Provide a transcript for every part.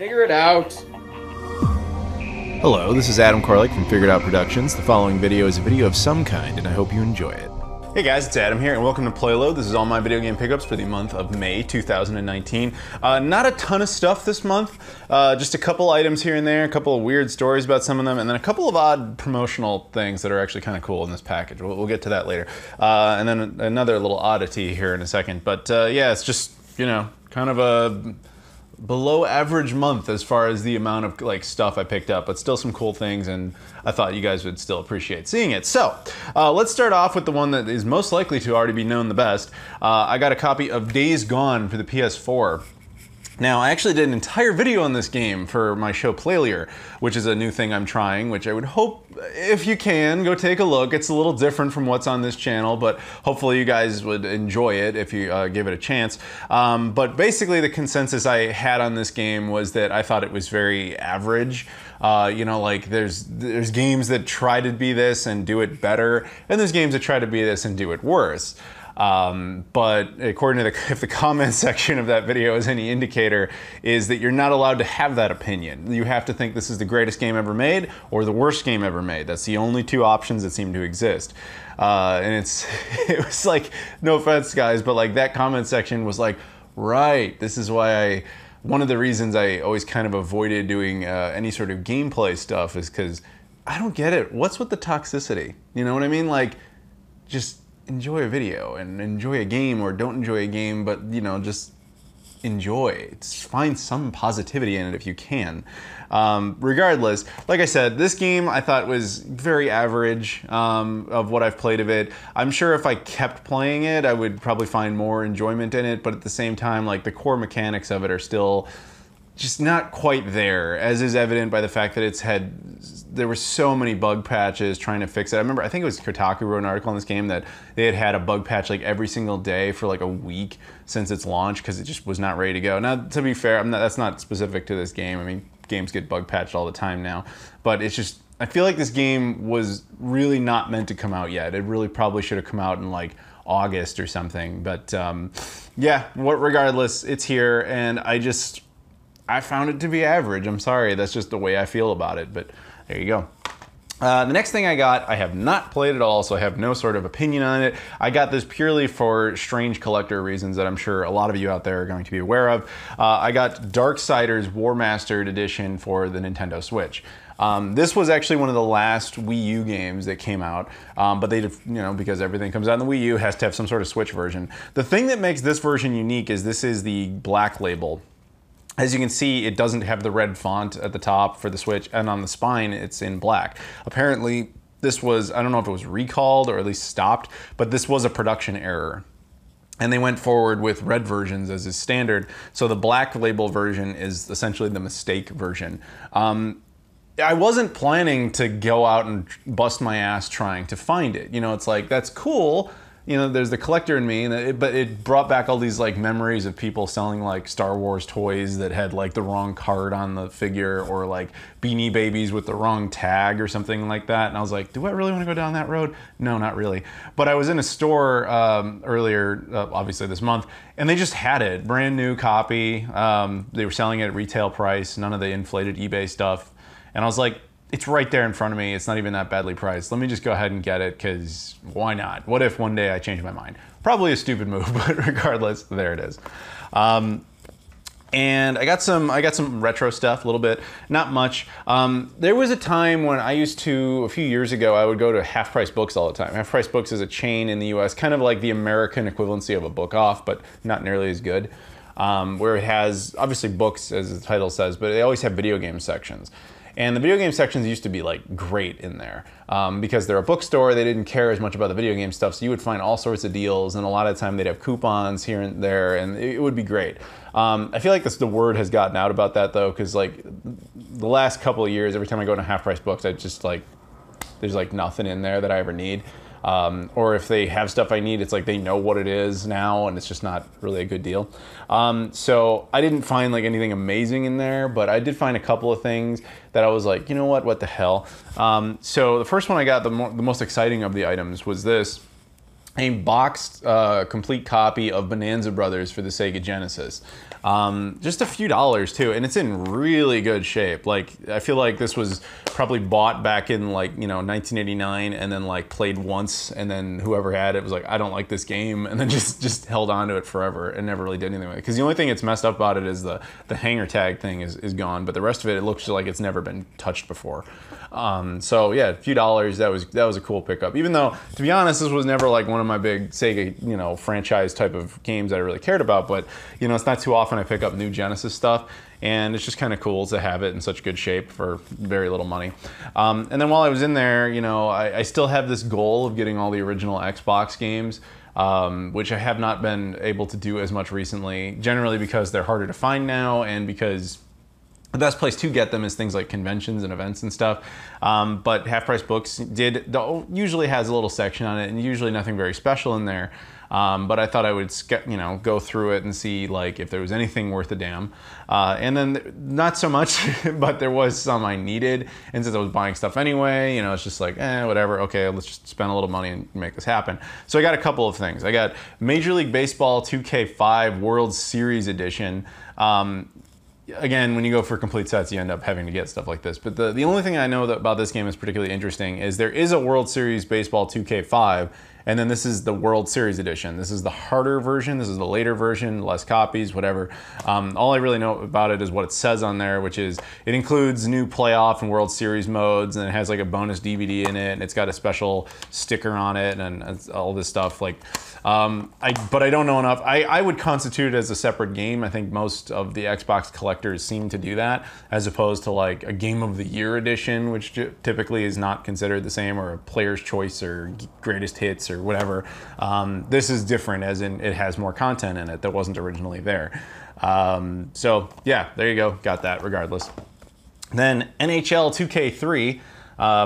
Figure it out. Hello, this is Adam Koralik from Figured Out Productions. The following video is a video of some kind, and I hope you enjoy it. Hey guys, it's Adam here, and welcome to PlayLoad. This is all my video game pickups for the month of May 2019. Not a ton of stuff this month, just a couple items here and there, a couple of weird stories about some of them, and then a couple of odd promotional things that are actually kind of cool in this package. We'll get to that later. And then another little oddity here in a second. But yeah, it's just, you know, kind of a below average month as far as the amount of like stuff I picked up, but still some cool things, and I thought you guys would still appreciate seeing it. So let's start off with the one that is most likely to already be known the best. I got a copy of Days Gone for the PS4. Now, I actually did an entire video on this game for my show PlayLoad, which is a new thing I'm trying, which I would hope, if you can, go take a look. It's a little different from what's on this channel, but hopefully you guys would enjoy it if you give it a chance. But basically the consensus I had on this game was that I thought it was very average. You know, like there's games that try to be this and do it better, and there's games that try to be this and do it worse. But according to if the comment section of that video is any indicator, is that you're not allowed to have that opinion. You have to think this is the greatest game ever made or the worst game ever made. That's the only two options that seem to exist. And it was like, no offense guys, but like that comment section was like, right, this is why one of the reasons I always kind of avoided doing any sort of gameplay stuff is because I don't get it. What's with the toxicity? You know what I mean? Like, just enjoy a video and enjoy a game, or don't enjoy a game, but you know, just enjoy. Find some positivity in it if you can. Regardless, like I said, this game I thought was very average of what I've played of it. I'm sure if I kept playing it, I would probably find more enjoyment in it, but at the same time, like the core mechanics of it are still just not quite there, as is evident by the fact that there were so many bug patches trying to fix it. I think it was Kotaku wrote an article on this game that they had a bug patch like every single day for like a week since its launch because it just was not ready to go. Now, to be fair, that's not specific to this game. I mean, games get bug patched all the time now, but it's just, I feel like this game was really not meant to come out yet. It really probably should have come out in like August or something, but yeah, regardless, it's here, and I found it to be average. I'm sorry, that's just the way I feel about it, but there you go. The next thing I got, I have not played at all, so I have no sort of opinion on it. I got this purely for strange collector reasons that I'm sure a lot of you out there are going to be aware of. I got Darksiders War Mastered Edition for the Nintendo Switch. This was actually one of the last Wii U games that came out, but they, you know, because everything comes out on the Wii U, has to have some sort of Switch version. The thing that makes this version unique is this is the black label. As you can see, it doesn't have the red font at the top for the Switch, and on the spine, it's in black. Apparently, this was, I don't know if it was recalled or at least stopped, but this was a production error. And they went forward with red versions as is standard, so the black label version is essentially the mistake version. I wasn't planning to go out and bust my ass trying to find it. You know, it's like, that's cool. You know, there's the collector in me, but it brought back all these like memories of people selling like Star Wars toys that had like the wrong card on the figure, or like Beanie Babies with the wrong tag or something like that. And I was like, do I really want to go down that road? No, not really. But I was in a store earlier, obviously this month, and they just had it, brand new copy. They were selling it at retail price, none of the inflated eBay stuff. And I was like, it's right there in front of me. It's not even that badly priced. Let me just go ahead and get it, because why not? What if one day I change my mind? Probably a stupid move, but regardless, there it is. And I got some retro stuff, a little bit, not much. There was a time when I used to, a few years ago, I would go to Half Price Books all the time. Half Price Books is a chain in the US, kind of like the American equivalency of a Book Off, but not nearly as good. Where it has, obviously books, as the title says, but they always have video game sections. And the video game sections used to be like great in there because they're a bookstore. They didn't care as much about the video game stuff, so you would find all sorts of deals, and a lot of the time they'd have coupons here and there, and it would be great. I feel like the word has gotten out about that though, because like the last couple of years, every time I go to Half Price Books, I just like, there's like nothing in there that I ever need. Or if they have stuff I need, it's like they know what it is now, and it's just not really a good deal. So I didn't find like anything amazing in there, but I did find a couple of things that I was like, you know what the hell? So the first one I got, the most exciting of the items was this. a boxed complete copy of Bonanza Brothers for the Sega Genesis. Just a few dollars too, and it's in really good shape. Like, I feel like this was probably bought back in, like, you know, 1989, and then like played once, and then whoever had it was like, I don't like this game, and then just held on to it forever and never really did anything with it. Because the only thing that's messed up about it is the hanger tag thing is gone, but the rest of it looks like it's never been touched before. So yeah, a few dollars. That was a cool pickup. Even though, to be honest, this was never like one of my big Sega, you know, franchise type of games that I really cared about. But, you know, it's not too often I pick up new Genesis stuff, and it's just kind of cool to have it in such good shape for very little money. And then while I was in there, you know, I still have this goal of getting all the original Xbox games, which I have not been able to do as much recently, generally because they're harder to find now, and because the best place to get them is things like conventions and events and stuff. But Half Price Books usually has a little section on it, and usually nothing very special in there. But I thought I would, you know, go through it and see like if there was anything worth a damn. And then not so much, but there was some I needed. And since I was buying stuff anyway, you know, it's just like, whatever. Okay, let's just spend a little money and make this happen. So I got a couple of things. I got Major League Baseball 2K5 World Series Edition. Again, when you go for complete sets, you end up having to get stuff like this. But the only thing I know about this game is particularly interesting is there is a World Series Baseball 2K5, and then this is the World Series Edition. This is the harder version, this is the later version, less copies, whatever. All I really know about it is what it says on there, which is it includes new playoff and World Series modes, and it has like a bonus DVD in it, and it's got a special sticker on it, and all this stuff. Like, but I don't know enough. I would constitute it as a separate game. I think most of the Xbox collectors seem to do that, as opposed to like a Game of the Year edition, which typically is not considered the same, or a Player's Choice or Greatest Hits or whatever. This is different, as in it has more content in it that wasn't originally there. So yeah, there you go. Got that regardless. Then NHL 2K3.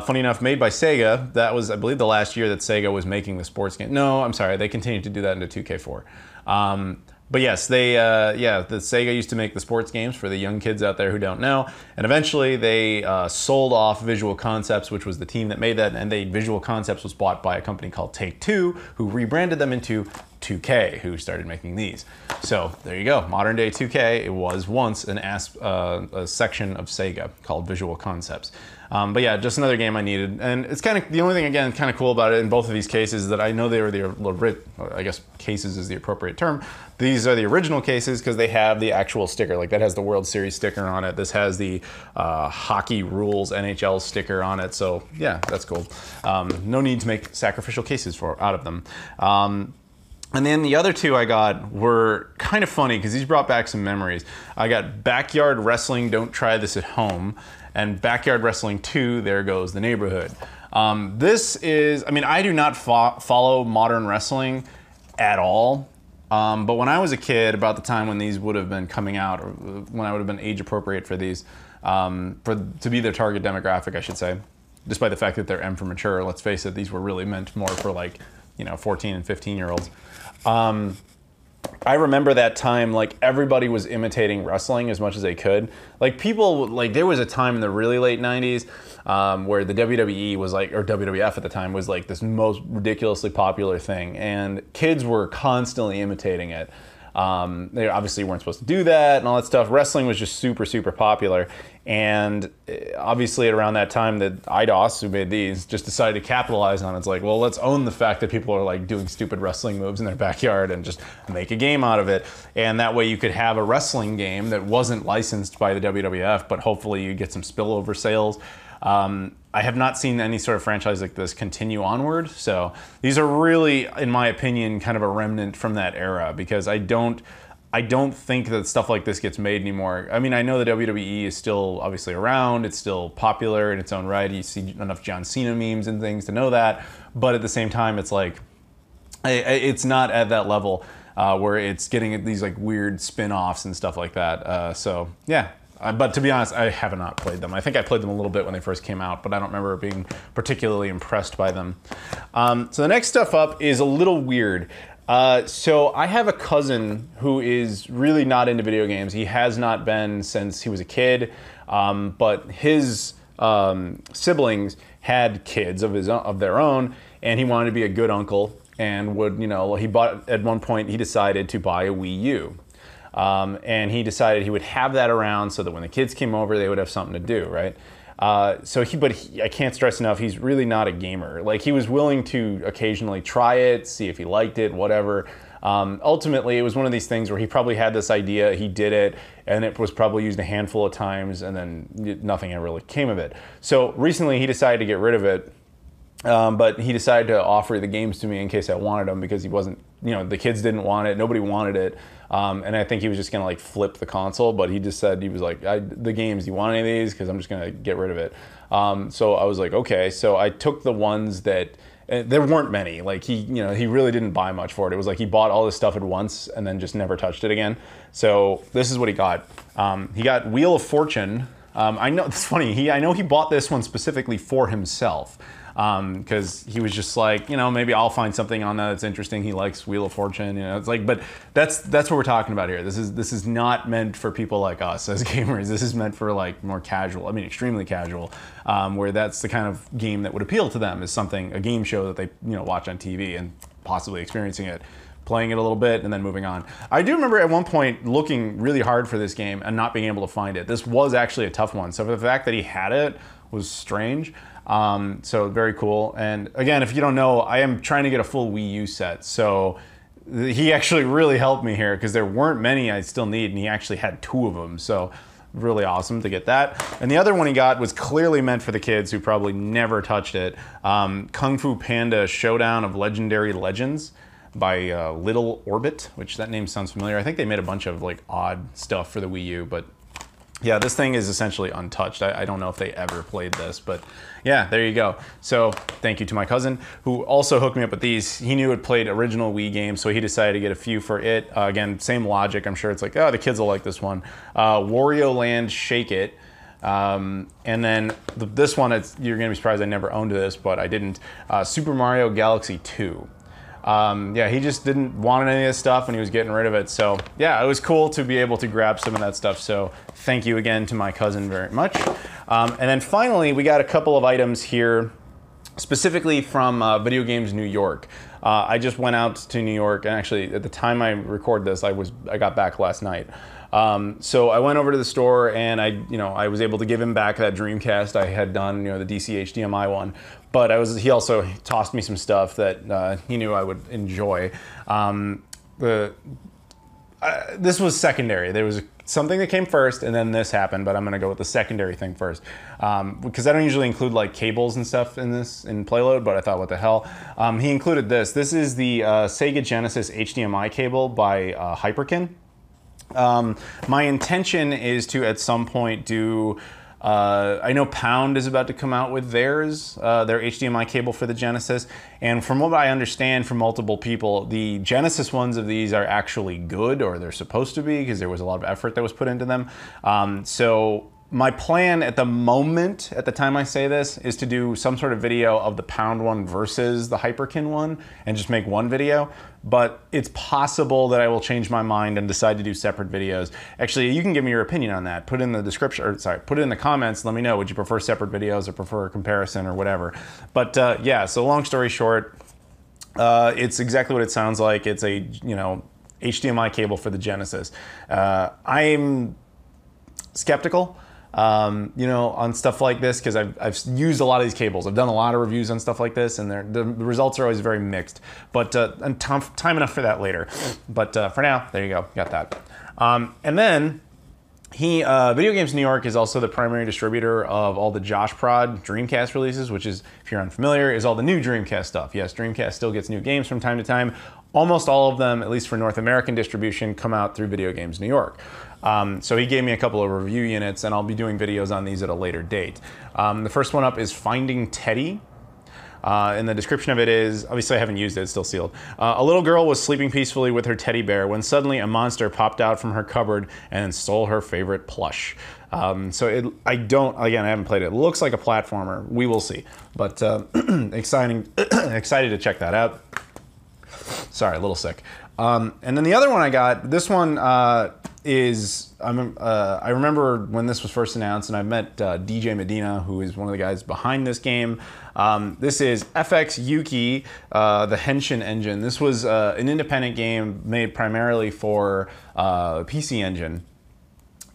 Funny enough, made by Sega. That was, I believe, the last year that Sega was making the sports game. No, I'm sorry, they continued to do that into 2K4. But yes, the Sega used to make the sports games for the young kids out there who don't know. And eventually they sold off Visual Concepts, which was the team that made that. And Visual Concepts was bought by a company called Take-Two, who rebranded them into 2K, who started making these. So there you go, modern day 2K. It was once a section of Sega called Visual Concepts. But yeah, just another game I needed. And it's kind of, the only thing, again, kind of cool about it in both of these cases is that I know they were I guess cases is the appropriate term. These are the original cases because they have the actual sticker. Like, that has the World Series sticker on it. This has the Hockey Rules NHL sticker on it. So yeah, that's cool. No need to make sacrificial cases out of them. And then the other two I got were kind of funny because these brought back some memories. I got Backyard Wrestling, Don't Try This at Home, and Backyard Wrestling 2, There Goes the Neighborhood. This is, I mean, I do not follow modern wrestling at all. But when I was a kid, about the time when these would have been coming out, or when I would have been age appropriate for these, to be their target demographic, I should say, despite the fact that they're M for mature, let's face it, these were really meant more for, like, you know, 14 and 15-year-olds. I remember that time, like, everybody was imitating wrestling as much as they could. Like, people, like, there was a time in the really late 90s where the WWE was like, or WWF at the time was like this most ridiculously popular thing, and kids were constantly imitating it. They obviously weren't supposed to do that and all that stuff. Wrestling was just super, super popular. And obviously at around that time that IDOS, who made these, just decided to capitalize on it. It's like, well, let's own the fact that people are like doing stupid wrestling moves in their backyard and just make a game out of it. And that way you could have a wrestling game that wasn't licensed by the WWF, but hopefully you get some spillover sales. I have not seen any sort of franchise like this continue onward. So these are really, in my opinion, kind of a remnant from that era, because I don't think that stuff like this gets made anymore. I mean, I know the WWE is still obviously around. It's still popular in its own right. You see enough John Cena memes and things to know that. But at the same time, it's like, it's not at that level where it's getting these like weird spin-offs and stuff like that. So yeah. But to be honest, I have not played them. I think I played them a little bit when they first came out, but I don't remember being particularly impressed by them. So the next stuff up is a little weird. So I have a cousin who is really not into video games. He has not been since he was a kid, but his siblings had kids of their own, and he wanted to be a good uncle. and would, you know, he bought, at one point he decided to buy a Wii U. And he decided he would have that around so that when the kids came over, they would have something to do, right? I can't stress enough, he's really not a gamer. Like, he was willing to occasionally try it, see if he liked it, whatever. Ultimately, it was one of these things where he probably had this idea, he did it, and it was probably used a handful of times, and then nothing ever really came of it. So recently, he decided to get rid of it. But he decided to offer the games to me in case I wanted them, because he wasn't, you know, the kids didn't want it, nobody wanted it. And I think he was just gonna like flip the console, but he just said, he was like, the games, do you want any of these? Because I'm just gonna get rid of it. So I was like, okay. So I took the ones that, there weren't many. Like, he, you know, he really didn't buy much for it. It was like he bought all this stuff at once and then just never touched it again. So this is what he got. He got Wheel of Fortune. I know, it's funny, I know he bought this one specifically for himself. Because he was just like, you know, maybe I'll find something on that that's interesting. He likes Wheel of Fortune, you know. It's like, but that's what we're talking about here. This is not meant for people like us as gamers. This is meant for like more casual. I mean, extremely casual, where that's the kind of game that would appeal to them, is something, a game show that they, you know, watch on TV and possibly experiencing it, playing it a little bit, and then moving on. I do remember at one point looking really hard for this game and not being able to find it. This was actually a tough one. So the fact that he had it was strange. So very cool. And again, if you don't know, I am trying to get a full Wii U set. So he actually really helped me here, because there weren't many I still need, and he actually had 2 of them. So really awesome to get that. And the other one he got was clearly meant for the kids who probably never touched it. Kung Fu Panda Showdown of Legendary Legends by Little Orbit, which that name sounds familiar. I think they made a bunch of like odd stuff for the Wii U, but yeah, this thing is essentially untouched. I don't know if they ever played this, but yeah, there you go. So thank you to my cousin, who also hooked me up with these. He knew it played original Wii games, so he decided to get a few for it. Again, same logic. I'm sure it's like, oh, the kids will like this one. Wario Land Shake It. And then this one, you're gonna be surprised I never owned this, but I didn't. Super Mario Galaxy 2. Yeah, he just didn't want any of this stuff and he was getting rid of it. So yeah, it was cool to be able to grab some of that stuff. So thank you again to my cousin very much. And then finally, we got a couple of items here, specifically from Video Games New York. I just went out to New York, and actually at the time I record this, I got back last night. So I went over to the store, and I was able to give him back that Dreamcast I had done, you know, the DC HDMI one. But he also tossed me some stuff that he knew I would enjoy. This was secondary. There was something that came first, and then this happened, but I'm gonna go with the secondary thing first. Because I don't usually include like cables and stuff in PlayLoad, but I thought, what the hell? He included this. This is the Sega Genesis HDMI cable by Hyperkin. My intention is to at some point do, I know Pound is about to come out with theirs, their HDMI cable for the Genesis, and from what I understand from multiple people, the Genesis ones of these are actually good, or they're supposed to be, because there was a lot of effort that was put into them. So my plan at the moment, at the time I say this, is to do some sort of video of the Pound one versus the Hyperkin one, and just make one video. But it's possible that I will change my mind and decide to do separate videos. Actually, you can give me your opinion on that. Put it in the description, or sorry, put it in the comments. Let me know, would you prefer separate videos or prefer a comparison or whatever? But yeah, so long story short, it's exactly what it sounds like. It's a, you know, HDMI cable for the Genesis. I'm skeptical, you know, on stuff like this, because I've used a lot of these cables. I've done a lot of reviews on stuff like this, and the results are always very mixed. But and time enough for that later. But for now, there you go, got that. And then Video Games New York is also the primary distributor of all the Josh Prod Dreamcast releases, which is, if you're unfamiliar, is all the new Dreamcast stuff. Yes, Dreamcast still gets new games from time to time. Almost all of them, at least for North American distribution, come out through Video Games New York. So he gave me a couple of review units, and I'll be doing videos on these at a later date. The first one up is Finding Teddy. And the description of it is, obviously I haven't used it, it's still sealed. A little girl was sleeping peacefully with her teddy bear when suddenly a monster popped out from her cupboard and stole her favorite plush. So I haven't played it. It looks like a platformer. We will see. But excited to check that out. Sorry, a little sick. And then the other one I got, this one I remember when this was first announced, and I met DJ Medina, who is one of the guys behind this game. This is FX Yuki, the Henshin engine. This was an independent game made primarily for PC Engine,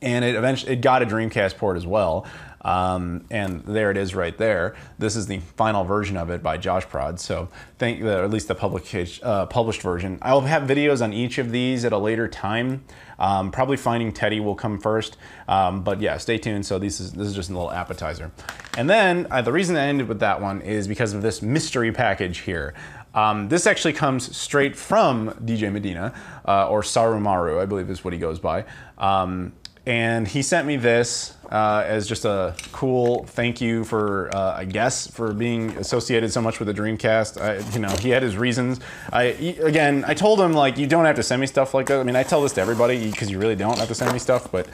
and it got a Dreamcast port as well. And there it is right there. This is the final version of it by Josh Prod, so or at least the published version. I'll have videos on each of these at a later time. Probably Finding Teddy will come first, but yeah, stay tuned. So this is just a little appetizer. And then the reason I ended with that one is because of this mystery package here. This actually comes straight from DJ Medina, or Sarumaru, I believe is what he goes by. And he sent me this as just a cool thank you for, I guess, for being associated so much with the Dreamcast. You know, he had his reasons. Again, I told him, like, you don't have to send me stuff like that. I mean, I tell this to everybody because you really don't have to send me stuff, but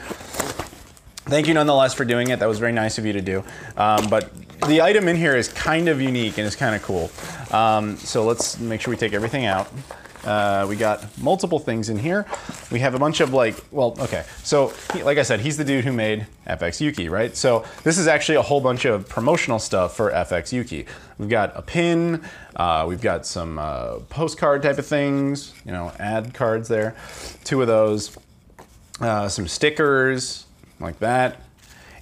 thank you nonetheless for doing it. That was very nice of you to do. But the item in here is kind of unique and it's kind of cool. So let's make sure we take everything out. We got multiple things in here. We have a bunch of so like I said, he's the dude who made FX Yuki, right? So this is actually a whole bunch of promotional stuff for FX Yuki. We've got a pin, we've got some postcard type of things, you know, ad cards there, 2 of those, some stickers like that,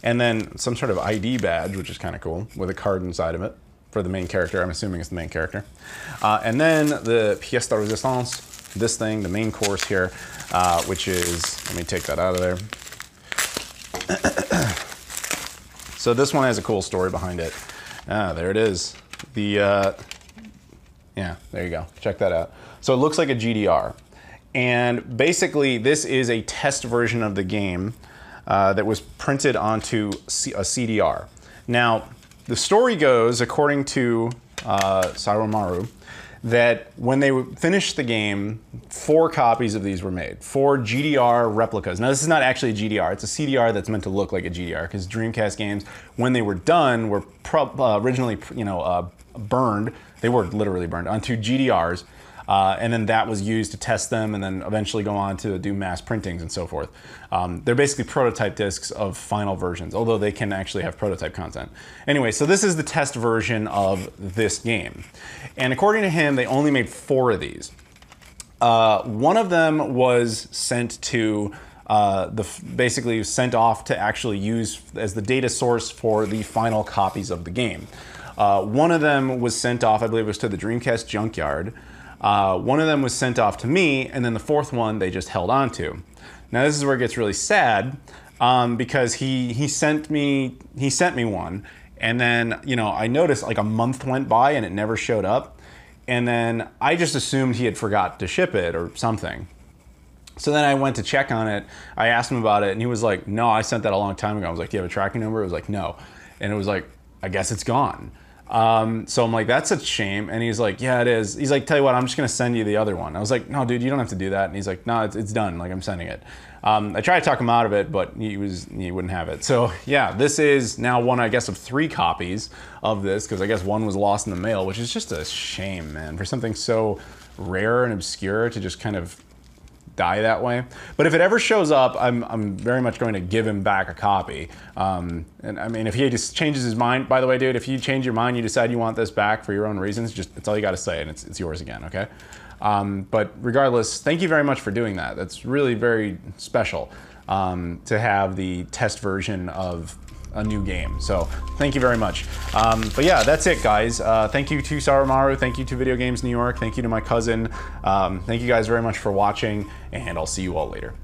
and then some sort of ID badge, which is kind of cool, with a card inside of it. For the main character, I'm assuming it's the main character. And then the pièce de résistance, this thing, the main course here, which is, let me take that out of there. So this one has a cool story behind it. There it is. Yeah, there you go, check that out. So it looks like a GDR. And basically this is a test version of the game that was printed onto a CDR. Now, the story goes, according to Sarumaru, that when they finished the game, 4 copies of these were made, 4 GDR replicas. Now this is not actually a GDR, it's a CDR that's meant to look like a GDR, because Dreamcast games, when they were done, were originally burned, they were literally burned, onto GDRs, and then that was used to test them and then eventually go on to do mass printings and so forth. They're basically prototype discs of final versions, although they can actually have prototype content. Anyway, so this is the test version of this game. And according to him, they only made 4 of these. One of them was sent to, basically sent off to actually use as the data source for the final copies of the game. One of them was sent off, I believe it was to the Dreamcast junkyard. One of them was sent off to me, and then the 4th one they just held on to. Now this is where it gets really sad, because he sent me one, and then, you know, I noticed like a month went by and it never showed up, and then I just assumed he had forgot to ship it or something. So then I went to check on it, I asked him about it, and he was like, no, I sent that a long time ago. I was like, do you have a tracking number? It was like, no. And it was like, I guess it's gone. So I'm like, that's a shame. And he's like, yeah, it is. He's like, tell you what, I'm just gonna send you the other one. I was like, no, dude, you don't have to do that. And he's like, no, it's done. Like, I'm sending it. I tried to talk him out of it, but he wouldn't have it. So yeah, this is now one, I guess, of 3 copies of this, because I guess one was lost in the mail, which is just a shame, man, for something so rare and obscure to just kind of die that way. But if it ever shows up, I'm very much going to give him back a copy. And I mean, if he just changes his mind, by the way, dude, if you change your mind, you decide you want this back for your own reasons, just, that's all you got to say, and it's yours again, okay? But regardless, thank you very much for doing that. That's really very special, to have the test version of a new game. So thank you very much. But yeah, that's it, guys. Thank you to Sarumaru. Thank you to Video Games New York. Thank you to my cousin. Thank you guys very much for watching, and I'll see you all later.